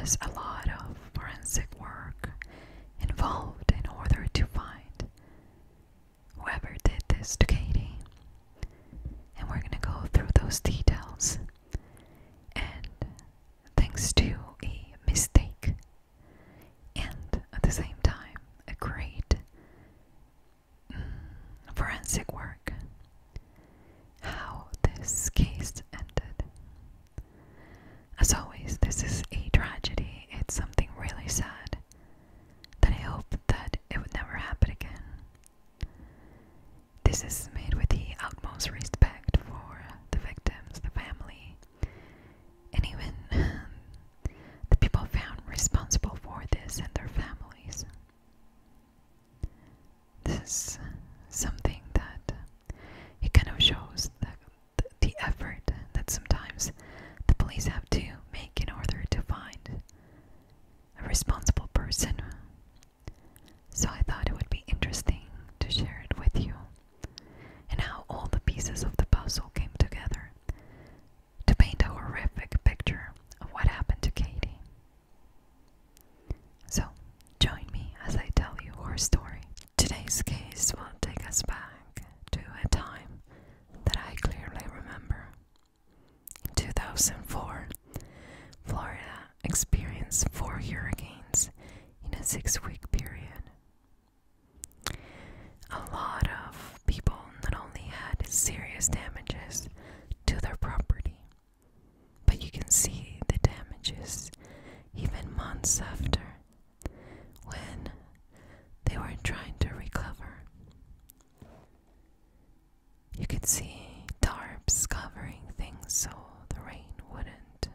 was a lot of forensic work involved in order to find whoever did this to Katie. And we're gonna go through those details. And thanks to a mistake and at the same time a great forensic work, how this case ended. As always, this is a tragedy. It's something really sad that I hope that it would never happen again. This is made with the utmost respect for the victims, the family, and even the people found responsible for this and their families. This is something that it kind of shows the effort that sometimes the police have to make in order to find a responsible person. So I thought it would be interesting to share it with you, and how all the pieces of the puzzle came together to paint a horrific picture of what happened to Katie. So join me as I tell you her story. Today's case will take us back to a time that I clearly remember. In 2004, Florida experienced 4 hurricanes in a 6-week period. A lot of people not only had serious damages to their property, but you can see the damages even months after, when they were trying to recover. You could see tarps covering things so the rain wouldn't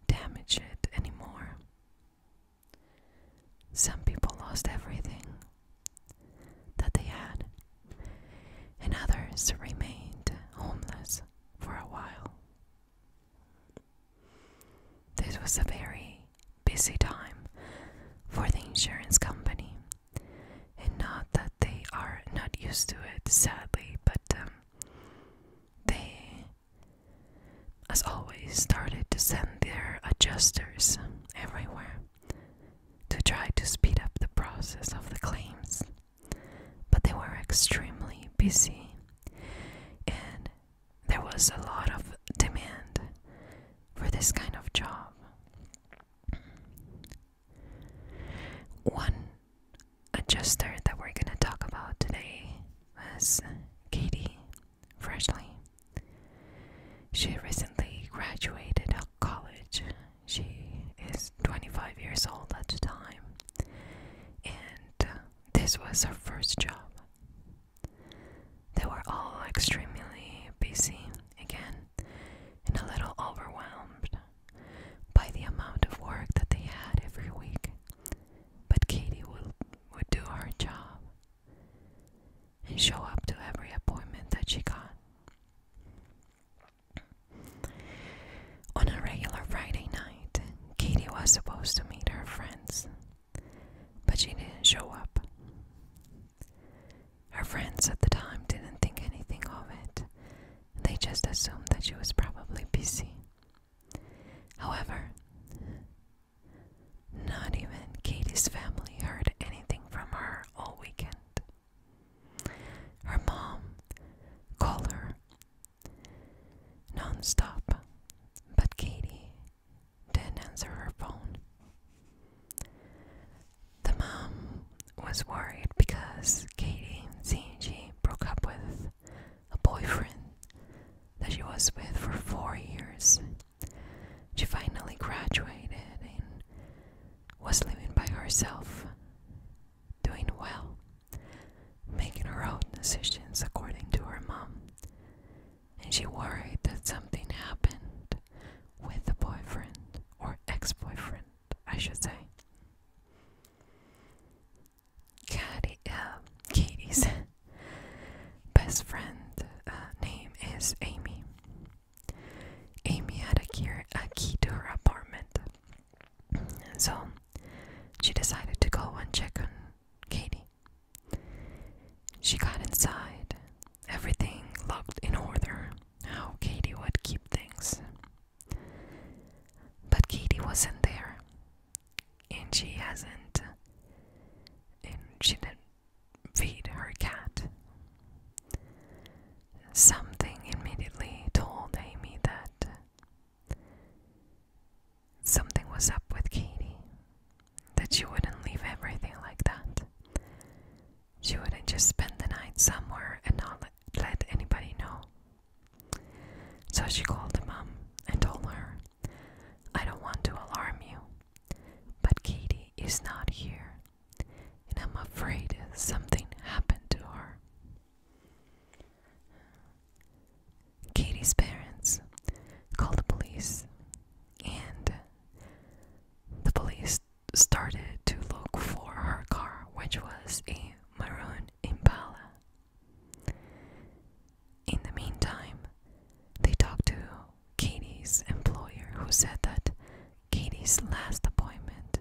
damage it anymore. Some people lost everything that they had, and others remained homeless for a while. This was a very busy time for the insurance company, and not that they are not used to it, sadly, but they, as always, started to send their adjusters everywhere to try to speed up the process of the claims. But they were extremely busy, and there was a lot of demand for this kind of job. One adjuster that we're going to talk about today was Katie Froeschle. She recently graduated college. She is 25 years old at the time, and this was her first job. They were all extremely busy again, and a little overwhelmed by the amount of work that they had every week. But Katie would do her job and show up to every appointment that she got. On a regular Friday night, Katie was supposed to meet her friends, but she didn't show up. Her friends at the time didn't think anything of it. They just assumed that she was probably busy. However, not even Katie's family heard anything from her all weekend. Her mom called her non-stop, but Katie didn't answer her phone. The mom was worried because Katie, she broke up with a boyfriend that she was with for 4 years. She finally graduated and was living by herself, doing well, making her own decisions according to her mom. And she worried that something happened with the boyfriend, or ex-boyfriend, I should say. Katie's best friend name is Amy. Amy had a key to her apartment, and so she decided to go and check on Katie. She got inside. Everything looked in order, how Katie would keep things. But Katie wasn't there. and she didn't feed her cat. Something immediately told Amy that something was up with Katie, that she wouldn't leave everything like that. She wouldn't just spend the night somewhere and not let anybody know. So she called the mom and told her, "I don't want to alarm you, but Katie is not here, and I'm afraid something happened to her." Katie's parents called the police, and the police started to look for her car, which was a maroon Impala. In the meantime, they talked to Katie's employer, who said that Katie's last appointment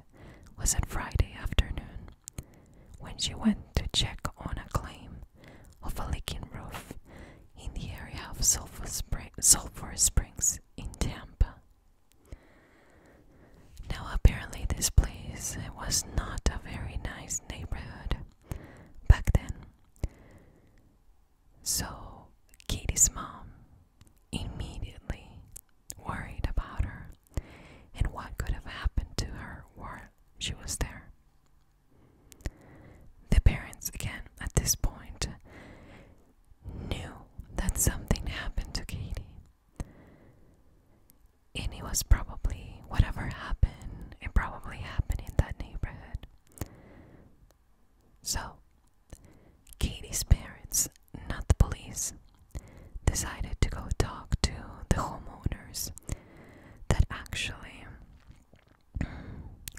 was at Friday afternoon, when she went to check on a claim of a leaking roof in the area of Sulphur Springs in Tampa. Now apparently this place was not a very nice neighborhood back then. So Katie's mom immediately worried about her and what could have happened to her while she was there. The parents, again, at this point, knew that something happened to Katie. And it was probably, whatever happened, it probably happened in that neighborhood. So, Katie's parents, not the police, decided to go talk to the homeowners that actually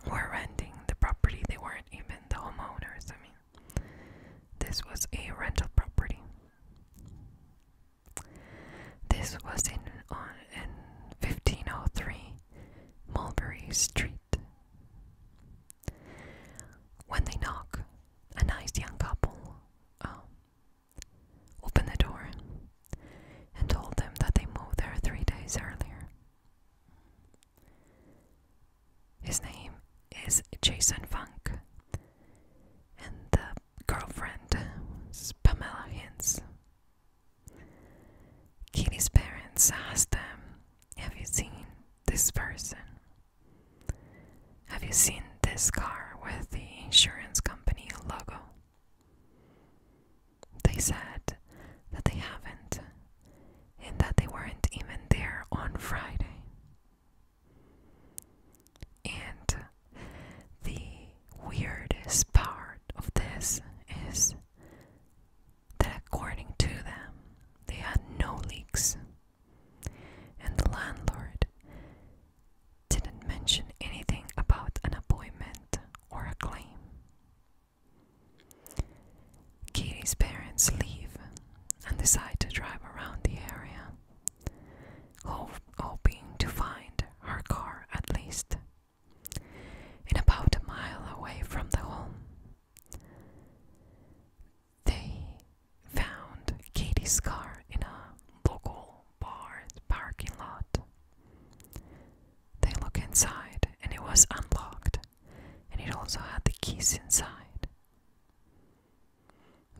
were renting the property. They weren't even the homeowners. I mean, this was a rental property. This was in 1503 Mulberry Street. When they knock, a nice young couple opened the door and told them that they moved there 3 days earlier. His name is Jason Funk, and the girlfriend is Pamela Hintz. Katie's parents asked them, "Have you seen this person? Have you seen this car with the insurance company logo?" They said that they haven't, and that they weren't even there on Friday. And the weirdest part of this is that according to them, they had no leaks, and the landlord didn't mention anything about an appointment or a claim. Katie's parents leave and decide to drive around the area, hoping to find her car at least. And about a mile away from the home, they found Katie's car in a local bar's parking lot. They look inside, and it was unlocked, and it also had the keys inside.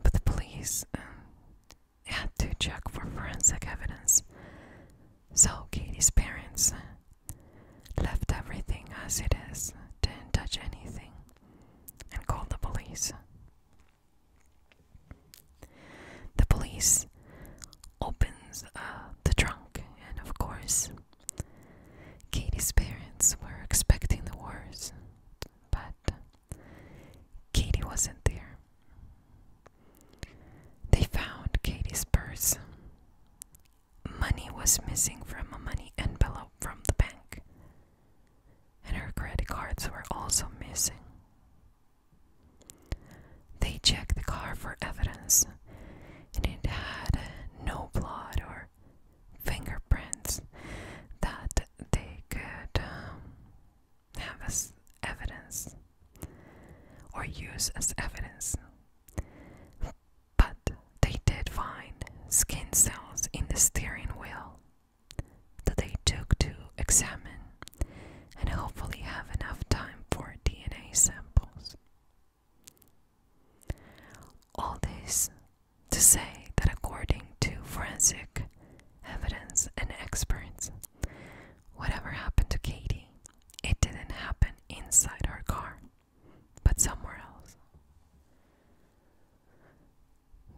But the police had to check for forensic evidence, so Katie's parents left everything as it is, didn't touch anything, and called the police. The police opens the trunk, and of course, Katie's parents were expecting the worst, but Katie wasn't there. They found Katie's purse. Money was missing from a money envelope from the bank, and her credit cards were also missing. They checked the car for evidence, and it had no blood or fingerprints that they could have as evidence or use as evidence. But they did find skin cells in the steering wheel that they took to examine and hopefully have enough time for DNA inside her car, but somewhere else.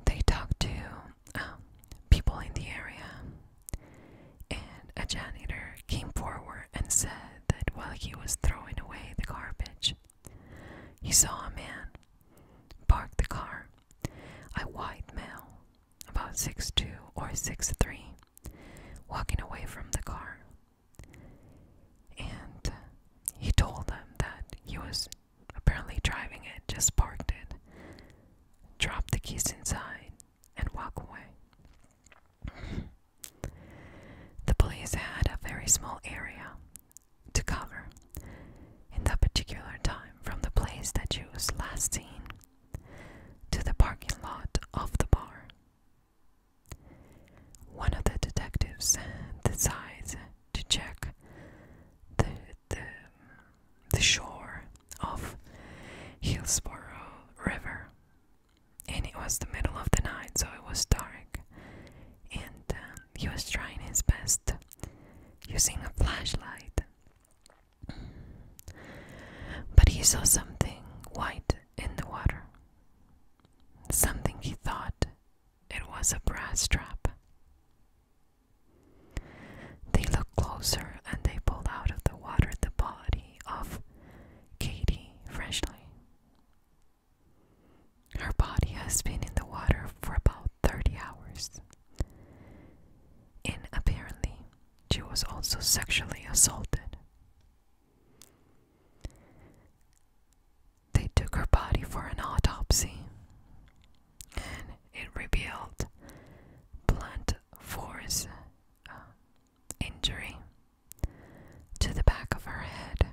They talked to people in the area, and a janitor came forward and said that while he was throwing away the garbage, he saw a man park the car, a white male, about 6'2" or 6'3", walking away from the car. And he told them that he was apparently driving it, just parked it, dropped the keys inside, and walk away. The police had a very small area to cover in that particular time, from the place that she was last seen to the parking lot of the bar. One of the detectives decides to check the shore of Hillsborough River, and it was the middle of the night, so it was dark, and he was trying his best using a flashlight, but he saw something white in the water, something he thought it was a brass strap. They looked closer and they pulled out of the water the body of Katie Froeschle. Her body has been in the water for about 30 hours. And apparently, she was also sexually assaulted. They took her body for an autopsy, and it revealed blunt force injury to the back of her head.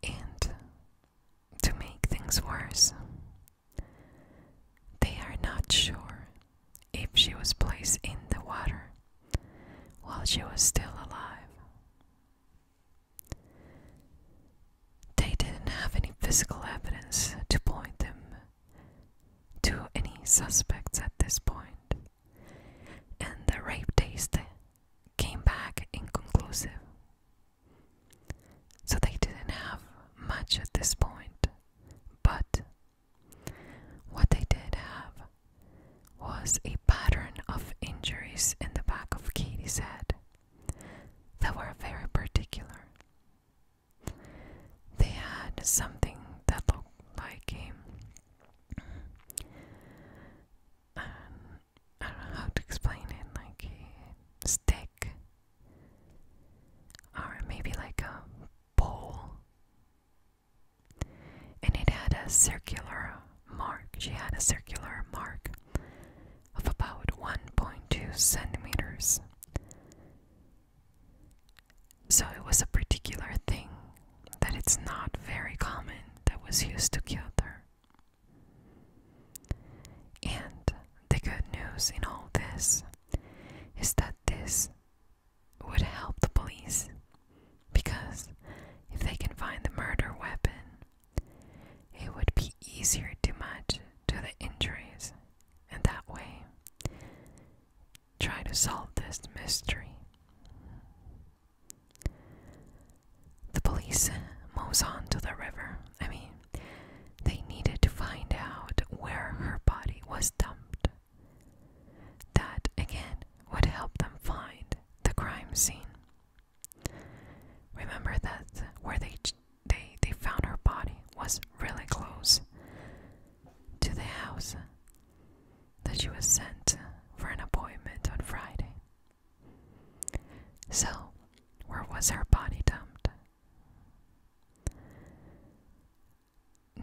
And to make things worse, they are not sure if she was placed in the water while she was still alive. They didn't have any physical evidence to point them to any suspects at this point, and the rape test came back inconclusive. So they didn't have much at this point, but what they did have was a pattern of injuries in the back of Katie's head that were very particular. They had something that looked like I don't know how to explain it, like a stick, or maybe like a pole, and it had a circular mark. She had a circular mark of about 1.2 centimeters. So it was a particular thing that it's not very common that was used to kill her. And the good news in all this is that this would help the police, because if they can find the murder weapon, it would be easier to match to the injuries, and that way try to solve this mystery. The police moves on to the river. They needed to find out where her body was dumped. That again would help them find the crime scene. Remember that where they found her body was really close to the house that she was sent for an appointment on Friday. So, where was her body dumped?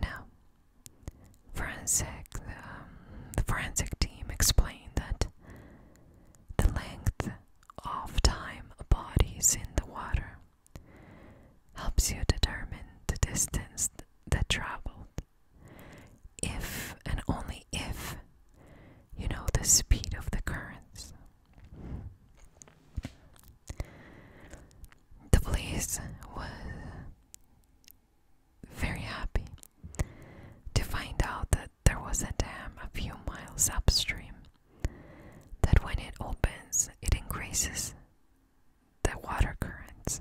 Now, the forensic team explained that the length of time a body is in the water helps you determine the distance that traveled, if and only if you know the speed of the currents. The police was very happy to find out that there was a dam a few miles upstream, that when it opens, it increases the water currents.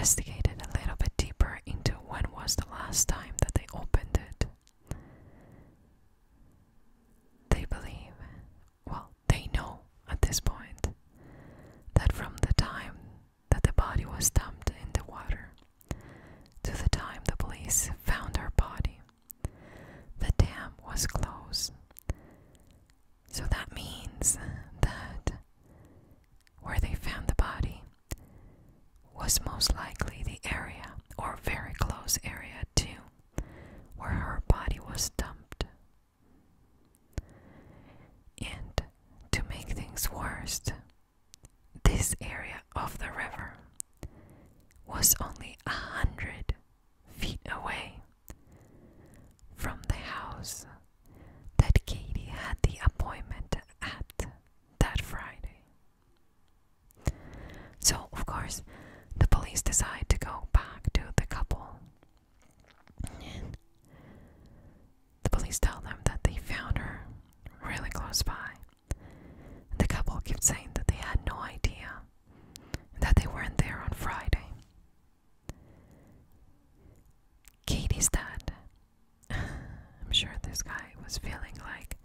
investigated a little bit deeper into when was the last time that they opened it. They believe, well, they know at this point, that from the time that the body was dumped in the water to the time the police found her body, the dam was closed. So that means that where they found the body was most likely the area, or very close area to, where her body was dumped. And to make things worse, this area of the river was only 100 feet away from the house that Katie had the appointment at that Friday. So, of course, the police decide to go back to the couple. And the police tell them that they found her really close by. The couple kept saying that they had no idea, that they weren't there on Friday. Katie's dad, I'm sure this guy was feeling like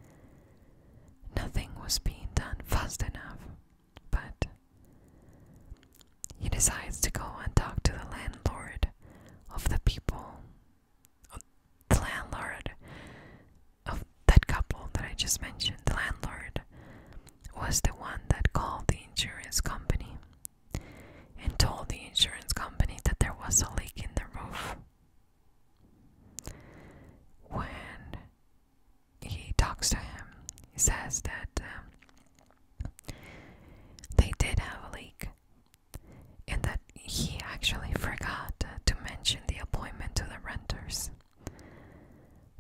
nothing was being done fast enough, but he decides to go and talk to the landlord of the people, the landlord of that couple that I just mentioned. The landlord was the one that called the insurance company and told the insurance company that there was a leak in the roof. When he talks to him, he says that they did have a leak and that he actually forgot to mention the appointment to the renters,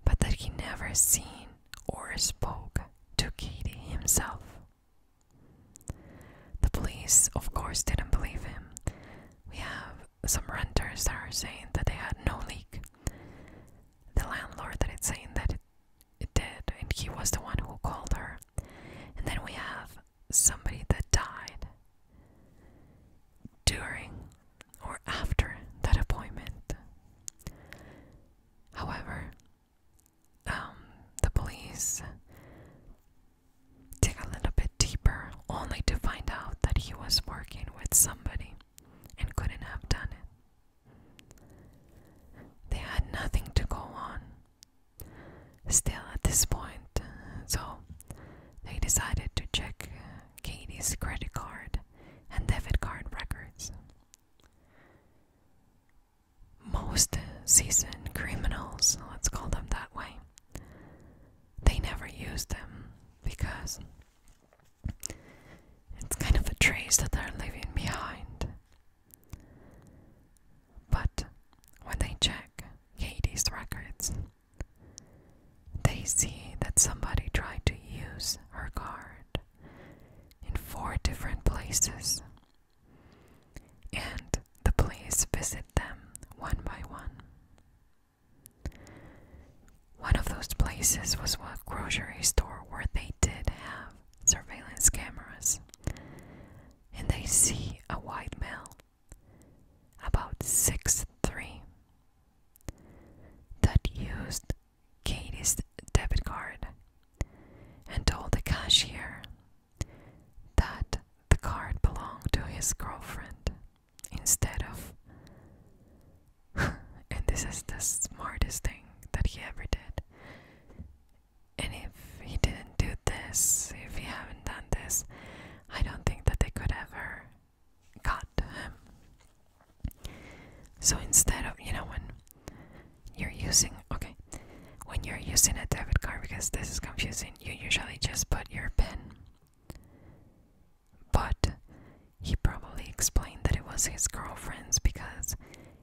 but that he never seen or spoke to Katie himself. The police, of course, didn't believe him. We have some renters that are saying that they had no leak. The landlord that it's saying that it did, and he was the one who called her. And then we have somebody that died during or after that appointment. However, the police dig a little bit deeper, only to find out that he was working with somebody and couldn't have done it. They had nothing to go on still at this point, so they decided to check Katie's credit card and debit card records. Most seasoned criminals, let's call them that way, they never use them because it's kind of a trace that they're leaving behind. But when they check Katie's records, they see that somebody tried to use her card in 4 different places, and the police visit them one by one. One of those places was a grocery store where they did have surveillance cameras, and they see a white male about 6'3" that used Katie's debit card and told the cashier that the card belonged to his girlfriend instead of and this is the smartest thing that he ever did. And if he didn't do this, if he haven't done this, I don't think that they could ever got to him. So instead of, when you're using, when you're using a debit card, because this is confusing, you usually just put your PIN. But he probably explained that it was his girlfriend's because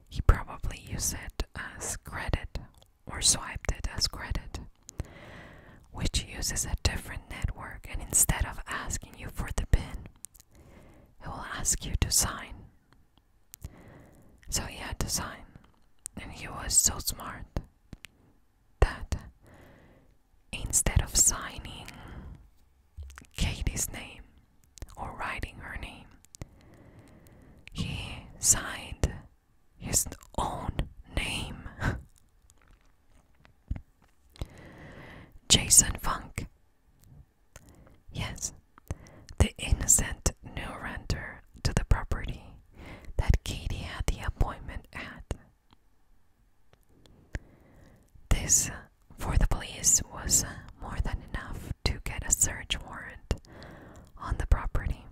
he probably used it as credit or swiped it as credit, which uses a different network, and instead of asking you for the PIN, it will ask you to sign. So he had to sign, and he was so smart that instead of signing Katie's name or writing her name, he signed This, for the police, was more than enough to get a search warrant on the property.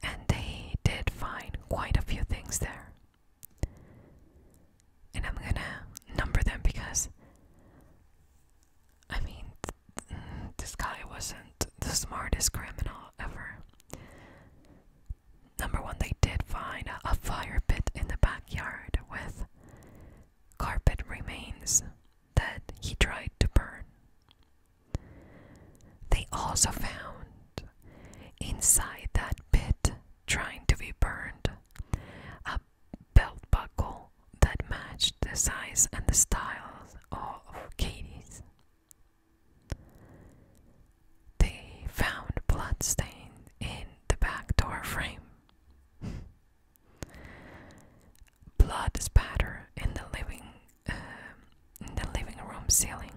And they did find quite a few things there. And I'm gonna number them because, I mean, this guy wasn't the smartest criminal ever. Number one, they did find a fire pit in the backyard with carpet remains that he tried to burn. They also found inside that pit, trying to be burned, a belt buckle that matched the size and the style of Katie's. They found bloodstains in the back door frame. Blood spatter in the living room ceiling.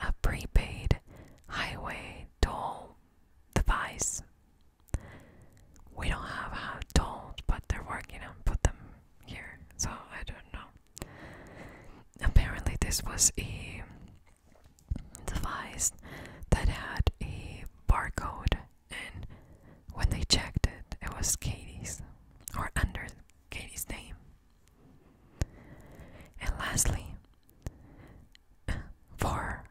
A prepaid highway toll device. We don't have tolls, but they're working on put them here, so I don't know. Apparently this was a device that had a barcode, and when they checked it, it was Katie's, or under Katie's name. And lastly, for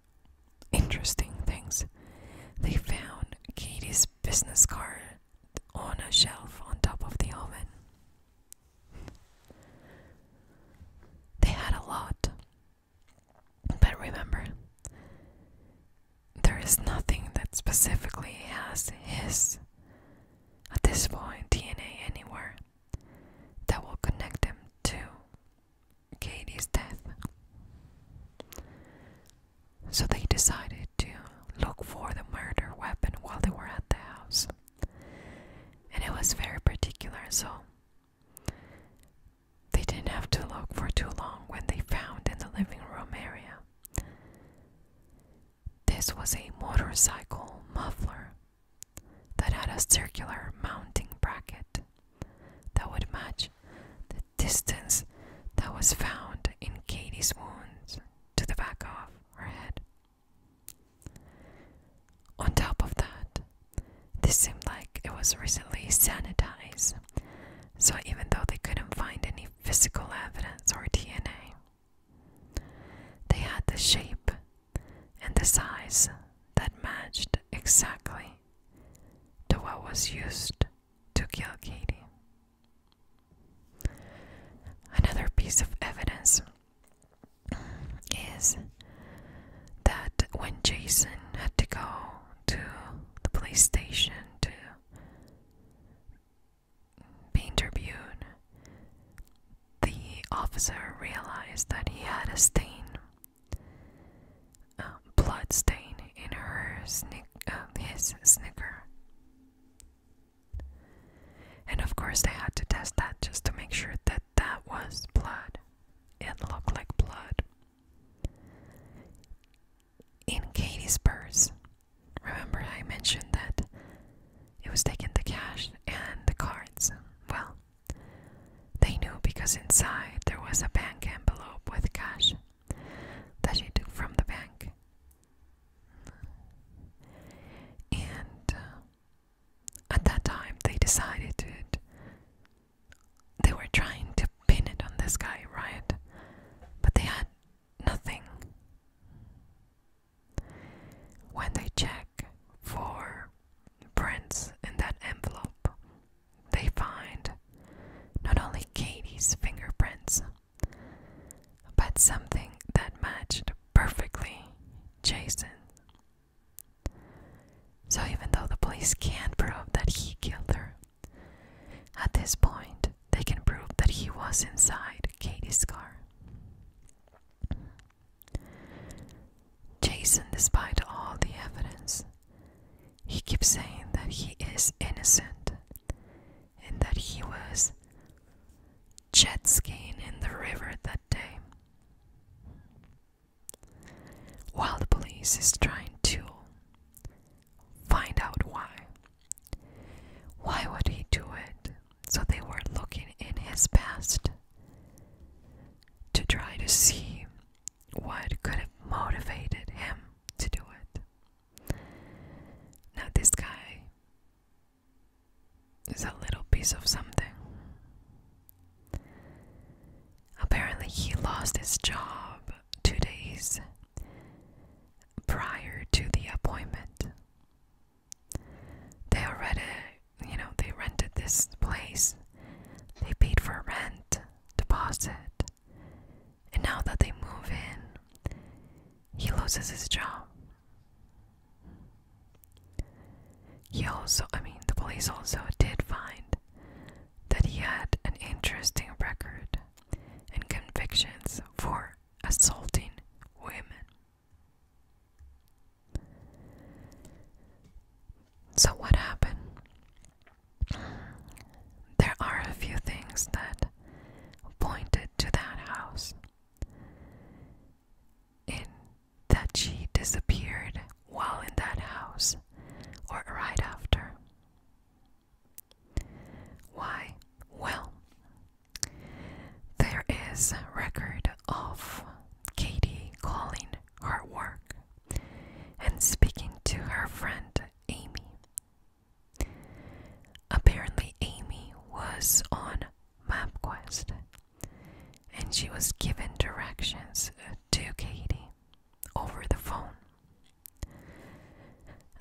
interesting things, they found Katie's business card on a shelf on top of the oven. They had a lot, but remember, there is nothing that specifically has his, at this point, DNA anywhere that will connect him to Katie's death. So they decided to look for the murder weapon while they were at the house. And it was very particular, so they didn't have to look for too long when they found in the living room area. This was a motorcycle muffler that had a circular mounting bracket that would match the distance that was found in Katie's wounds to the back of her head. On top of that, this seemed like it was recently sanitized, so even though they couldn't find any physical evidence or DNA, they had the shape and the size that matched exactly to what was used to kill Katie. Another piece of evidence is that when Jason had to go to the police station to be interviewed, the officer realized that he had a stain, blood stain in his snicker. And of course they had to test that just to make sure that that was blood. It looked like blood. In Katie's purse, remember I mentioned that it was taken the cash and the cards. Well, they knew because inside there was a bank envelope with cash that she took from the bank. And at that time they decided they were trying to pin it on this guy, right? But they had nothing. When they check for prints in that envelope, they find not only Katie's fingerprints, but something that matched perfectly Jason. So even though the police can't prove that he killed her, at this point they can prove that he was inside Katie's car. Jason, despite all the evidence, he keeps saying that he is innocent and that he was jet skiing in the river that day. While the police is trying to find out why. Why would he do it? So they were looking in his past to try to a little piece of something. Apparently, he lost his job 2 days prior to the appointment. They already, they rented this place. They paid for rent, deposit, and now that they move in, he loses his job. The police also did find that he had an interesting record and convictions for assaulting women. So what happened? There are a few things that pointed to that house, in that she disappeared while in that house or right after. Why? Well, there is a record of Katie calling her work and speaking to her friend Amy. Apparently Amy was on MapQuest and she was given directions to Katie over the phone.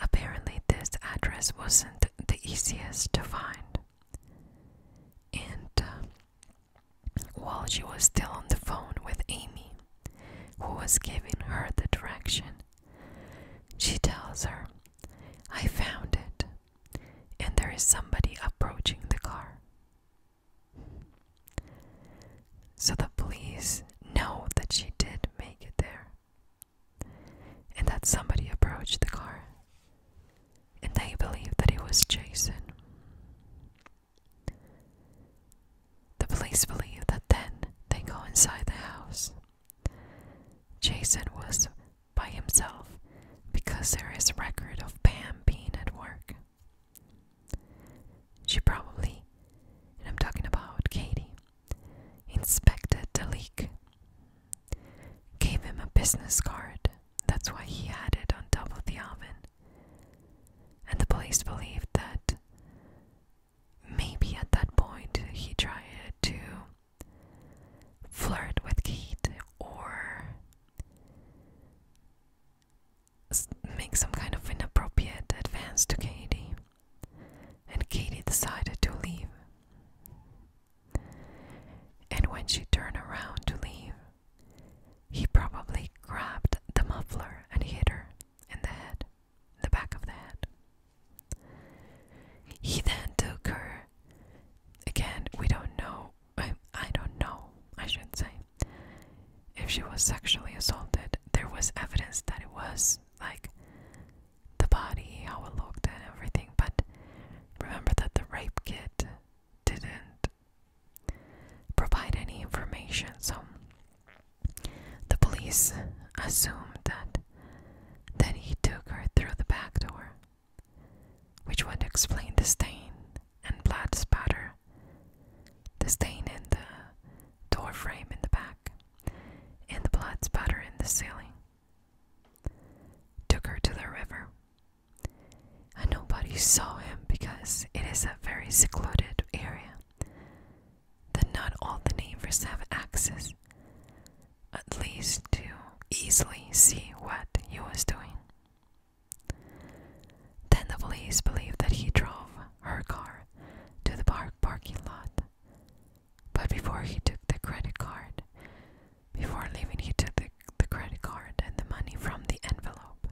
Apparently this address wasn't the easiest to find, and while she was still on the phone with Amy, who was giving her the direction, she tells her, "I found it, and there is somebody approaching the car." So the police know that she did make it there, and that somebody approached the car, and they believe that it was Jason. The police believe that then they go inside the house. Jason was by himself because there is record of Pam being at work. She probably, and I'm talking about Katie, inspected the leak, gave him a business card. That's why he had it on top of the oven. And the police believe that maybe at that point he tried to flirt with Kate or make some kind of inappropriate advance to Katie, and Katie decided to leave. And when she turned around to leave, he probably grabbed the muffler and hit her in the head, the back of the head. He then took her. Again, we don't know. I don't know, I should say, if she was sexually assaulted. There was evidence that it was, like, the body, how it looked and everything, but remember that the rape kit didn't provide any information, so the police assumed that then he took her through the back door, which would explain the stain and blood spatter, the stain in the door frame in the back, and the blood spatter in the ceiling. Took her to the river, and nobody saw him because it is a very secluded area that not all the neighbors have access, at least to easily see what he was doing. Then the police believe that he drove her car to the parking lot, but before he took the credit card, before leaving he took the credit card and the money from the envelope,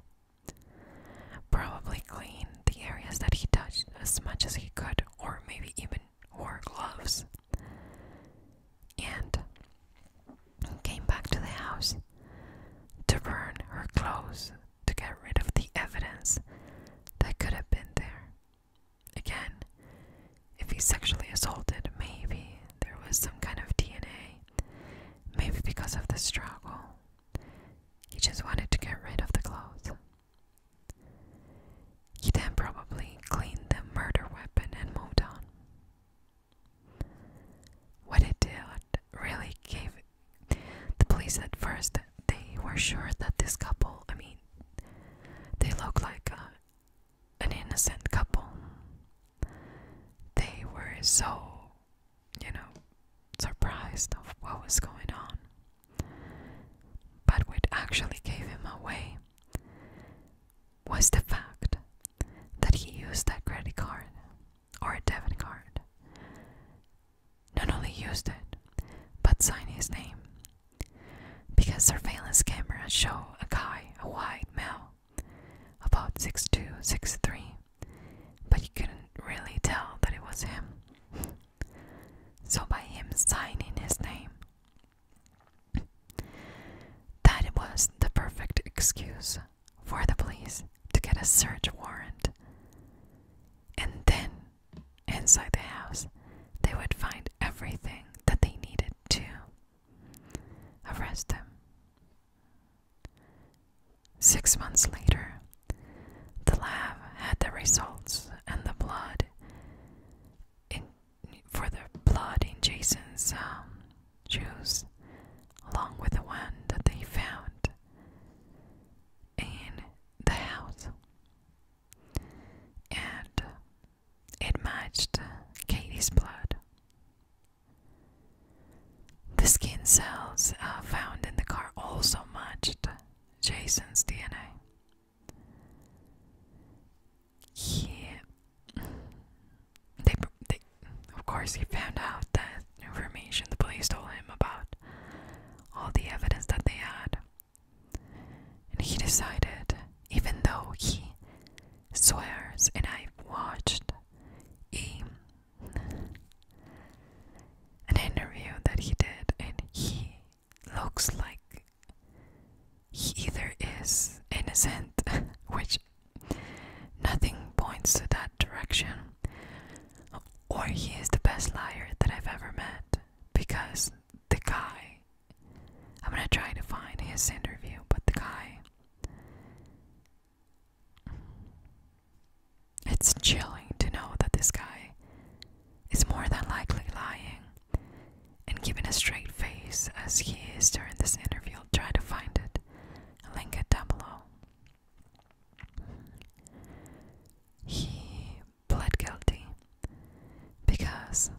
probably cleaned the areas that he touched as much as he could, or maybe even wore gloves, and came back to the house to burn her clothes to get rid of the evidence that could have been there. Again, if he sexually assaulted, maybe there was some kind of DNA, maybe because of the struggle, he just wanted to get rid of the clothes. He then probably cleaned the murder weapon and moved on. What it did really gave the police at first, they were sure that this couple, they look like an innocent couple. They so, surprised of what was going on. But what actually gave him away was the fact that he used that credit card or a debit card. Not only used it, but signed his name. Because surveillance cameras show a guy, a white male, about 6'2", 6'3", but you couldn't really tell that it was him. So by him signing his name, that was the perfect excuse for the police to get a search warrant. And then, inside the house, they would find everything that they needed to arrest him. 6 months later, the lab had the results and the blood in Jason's shoes, along with the one that they found in the house, and it matched Katie's blood. The skin cells found in the car also matched Jason's DNA. Of course, he found out that information the police told him about all the evidence that they had. And he decided, even though he swears, and I've watched an interview that he did, and he looks like he either is innocent, which nothing points to that direction, or he is the best liar that I've ever met. Because the guy, I'm gonna try to find his interview, but the guy, it's chilling to know that this guy is more than likely lying and giving a straight face as he is during this interview. I'll try to find it. I'll link it down below. He pled guilty because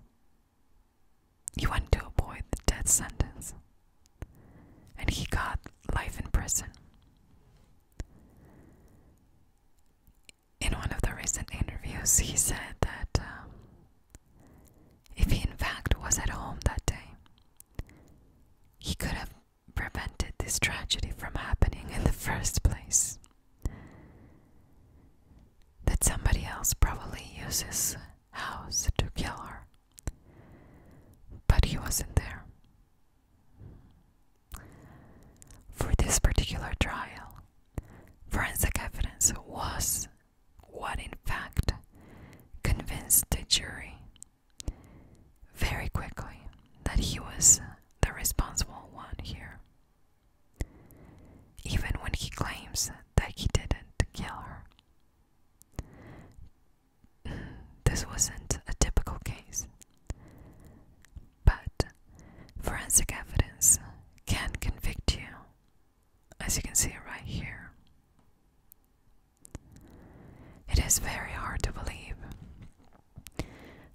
he wanted to avoid the death sentence, and he got life in prison. In one of the recent interviews, he said that if he in fact was at home that day, he could have prevented this tragedy from happening in the first place. That somebody else probably used his house to kill her, but he wasn't there. For this particular trial, forensic evidence was what in fact convinced the jury very quickly that he was the responsible one here, even when he claims that he didn't kill her. This wasn't a typical case, but forensic evidence can convict you, as you can see right here. It is very hard to believe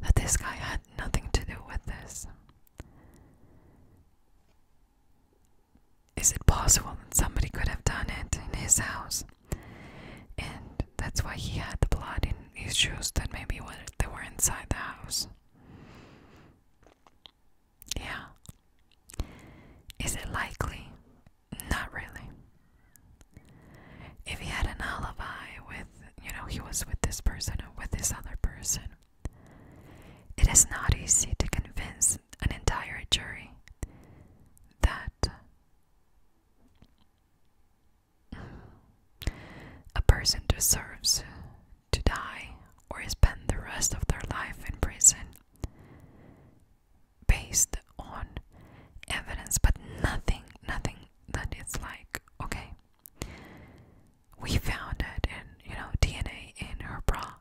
that this guy had nothing to do with this. Is it possible that somebody could have done it in his house? And that's why he had the blood in his shoes, that maybe they were inside the house. Yeah. Is it likely? Not really. If he had an alibi with, he was with this person or with this other person, it is not easy to convince an entire jury that a person deserves to die or spend the rest of their life in prison based on evidence, but nothing that it's like, okay, we found it in, DNA in her bra,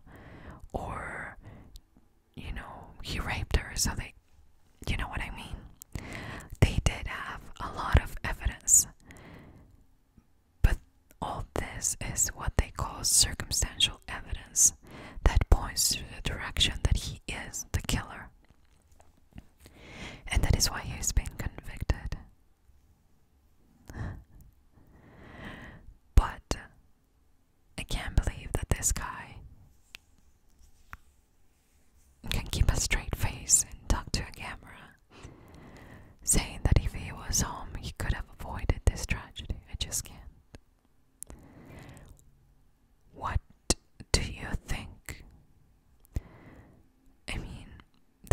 or, he raped her, so they, you know what I mean? They did have a lot of evidence, but all this is what they call circumstantial evidence that points to the direction that he is the killer.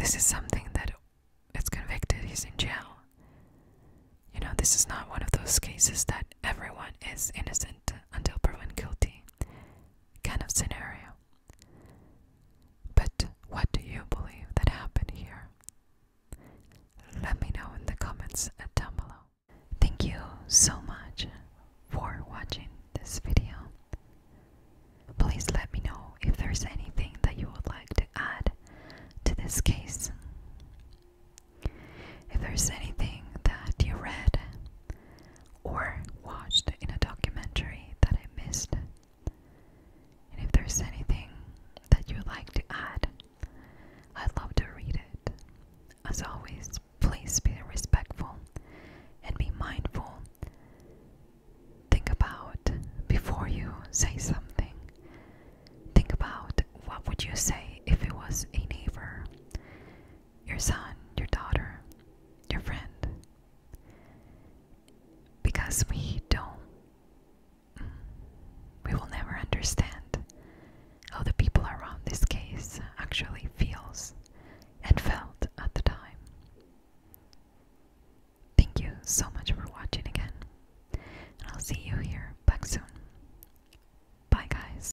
this is something that is convicted, he's in jail. You know, this is not one of those cases that everyone is innocent until proven guilty kind of scenario. But what do you believe that happened here? Let me know in the comments down below. Thank you so much for watching this video. Please let me know if there's anything that you would like to add to this case. If there's anything that you read or watched in a documentary that I missed, and if there's anything that you'd like to add, I'd love to read it. As always, please be respectful and be mindful. Think about before you say something. Think about what would you say if it was a neighbor, your son, your daughter, your friend. Because we will never understand how the people around this case actually feels and felt at the time. Thank you so much for